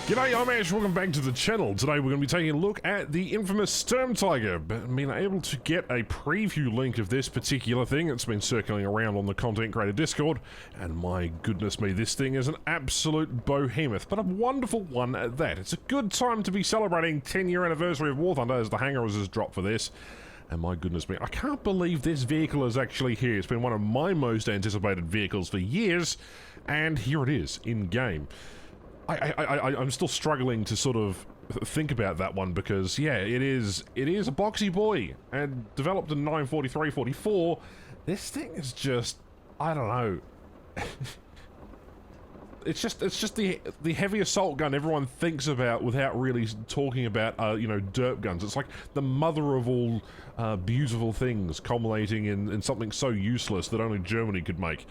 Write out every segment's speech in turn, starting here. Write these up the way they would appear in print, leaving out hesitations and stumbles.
G'day, I'm Ash, welcome back to the channel. Today we're going to be taking a look at the infamous Sturmtiger. Been able to get a preview link of this particular thing. It's been circling around on the Content Creator Discord, and my goodness me, this thing is an absolute behemoth, but a wonderful one at that. It's a good time to be celebrating 10-year anniversary of Warthunder as the hanger has dropped for this. And my goodness me, I can't believe this vehicle is actually here. It's been one of my most anticipated vehicles for years, and here it is, in-game. I'm still struggling to sort of think about that one because, yeah, it is a boxy boy, and developed in 1943-44, this thing is just, I don't know. It's just the heavy assault gun everyone thinks about without really talking about, you know, derp guns. It's like the mother of all beautiful things, culminating in something so useless that only Germany could make.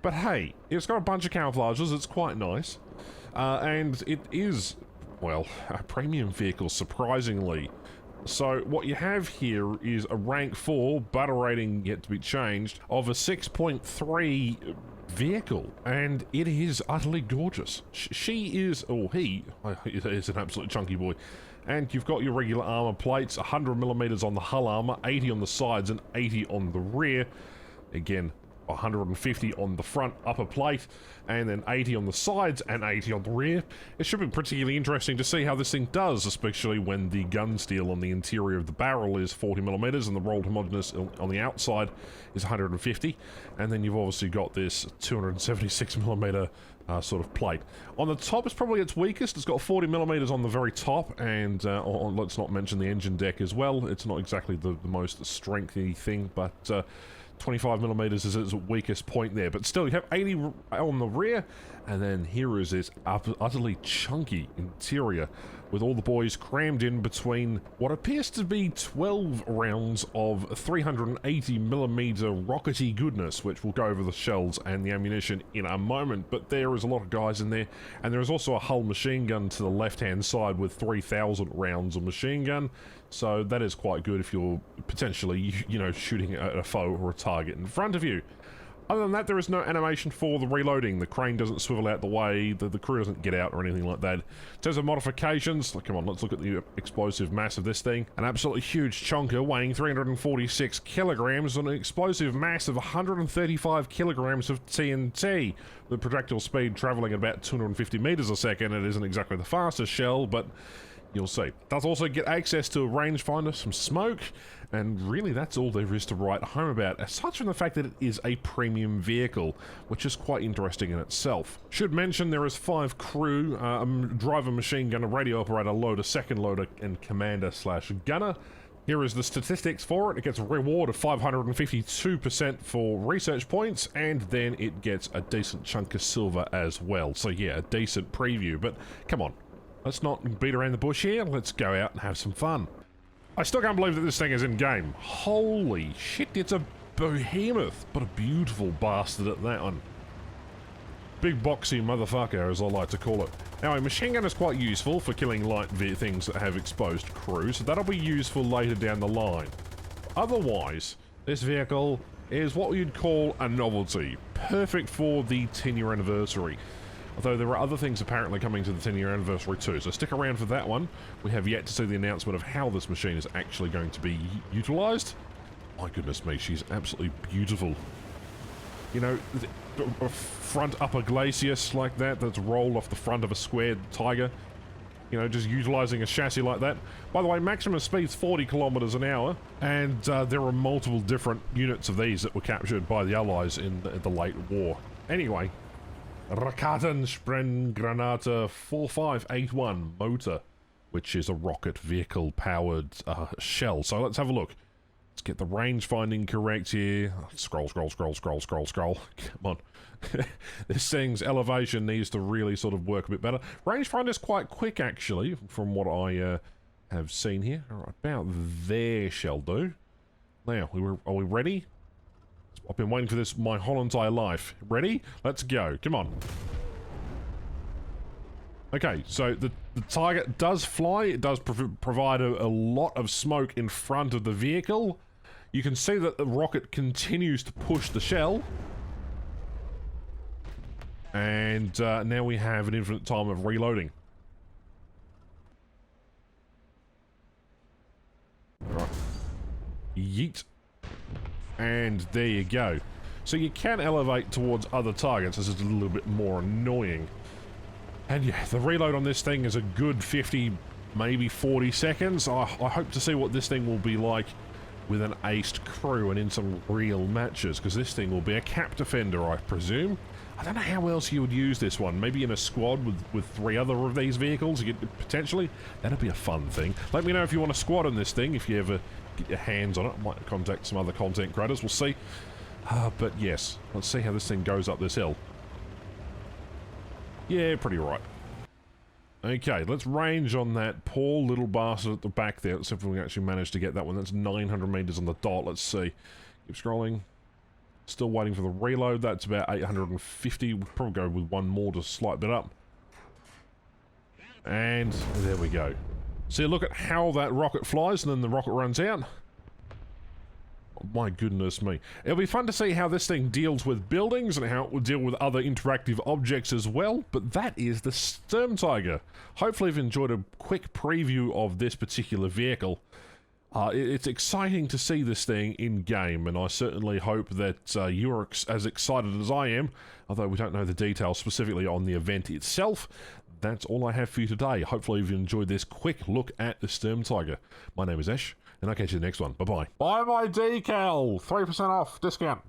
But hey, it's got a bunch of camouflages, it's quite nice. And it is, well, a premium vehicle, surprisingly. So what you have here is a rank 4, battle rating yet to be changed, of a 6.3 vehicle, and it is utterly gorgeous. She is, or he is an absolute chunky boy. And you've got your regular armor plates, 100mm on the hull armor, 80 on the sides, and 80 on the rear. Again, 150 on the front upper plate, and then 80 on the sides and 80 on the rear. It should be particularly interesting to see how this thing does, especially when the gun steel on the interior of the barrel is 40mm and the rolled homogeneous on the outside is 150, and then you've obviously got this 276mm sort of plate. On the top is probably its weakest. It's got 40mm on the very top, and let's not mention the engine deck as well. It's not exactly the most strengthy thing, but 25mm is its weakest point there, but still you have 80 on the rear, and then here is this utterly chunky interior with all the boys crammed in between what appears to be 12 rounds of 380mm rockety goodness, which will go over the shells and the ammunition in a moment. But there is a lot of guys in there, and there is also a hull machine gun to the left-hand side with 3,000 rounds of machine gun. So that is quite good if you're potentially, you know, shooting at a foe or a target in front of you. Other than that, there is no animation for the reloading. The crane doesn't swivel out the way, the crew doesn't get out or anything like that. In terms of modifications, come on, let's look at the explosive mass of this thing. An absolutely huge chonker weighing 346 kilograms and an explosive mass of 135 kilograms of TNT. The projectile speed traveling at about 250 meters a second. It isn't exactly the fastest shell, but you'll see. It does also get access to a rangefinder, some smoke, and really that's all there is to write home about, aside from the fact that it is a premium vehicle, which is quite interesting in itself. Should mention there is 5 crew, driver, machine gunner, radio operator, loader, second loader, and commander/gunner. Here is the statistics for it. It gets a reward of 552% for research points, and then it gets a decent chunk of silver as well. So yeah, a decent preview, but come on. Let's not beat around the bush here, let's go out and have some fun. I still can't believe that this thing is in-game. Holy shit, it's a behemoth, but a beautiful bastard at that one. Big boxy motherfucker, as I like to call it. Now, a machine gun is quite useful for killing light things that have exposed crew, so that'll be useful later down the line. Otherwise, this vehicle is what you'd call a novelty, perfect for the 10-year anniversary. Although there are other things apparently coming to the 10-year anniversary too, so stick around for that one. We have yet to see the announcement of how this machine is actually going to be utilised. My goodness me, she's absolutely beautiful. You know, a front upper glacis like that, that's rolled off the front of a squared Tiger. You know, just utilising a chassis like that. By the way, maximum speed's 40 kilometers an hour, and there are multiple different units of these that were captured by the Allies in the late war. Anyway, Raketensprenggranater 4581 motor, which is a rocket vehicle powered shell. So let's have a look. Let's get the range finding correct here. Scroll. Come on. This thing's elevation needs to really sort of work a bit better. Rangefinder's quite quick, actually, from what I have seen here. All right, about there shall do. Now, are we ready? I've been waiting for this my whole entire life. Ready? Let's go. Come on. Okay, so the Tiger does fly. It does provide a lot of smoke in front of the vehicle. You can see that the rocket continues to push the shell. And now we have an infinite time of reloading. Yeet. And there you go. So you can elevate towards other targets. This is a little bit more annoying. And yeah, the reload on this thing is a good 50, maybe 40 seconds. I hope to see what this thing will be like with an aced crew and in some real matches, because this thing will be a cap defender, I presume. I don't know how else you would use this one. Maybe in a squad with 3 other of these vehicles, you could potentially. That'd be a fun thing. Let me know if you want a squad on this thing, if you ever get your hands on it. I might contact some other content creators, we'll see. But yes, let's see how this thing goes up this hill. Yeah, pretty right. Okay, let's range on that poor little bastard at the back there. Let's see if we can actually manage to get that one. That's 900 meters on the dot. Let's see. Keep scrolling. Still waiting for the reload. That's about 850. We'll probably go with one more to slight bit up. And there we go. See, look at how that rocket flies and then the rocket runs out. Oh, my goodness me. It'll be fun to see how this thing deals with buildings and how it will deal with other interactive objects as well, but that is the Sturmtiger. Hopefully you've enjoyed a quick preview of this particular vehicle. It's exciting to see this thing in game, and I certainly hope that you're as excited as I am, although we don't know the details specifically on the event itself. That's all I have for you today. Hopefully you've enjoyed this quick look at the Sturmtiger. My name is Ash, and I'll catch you in the next one. Bye-bye. Buy my decal! 3% off discount.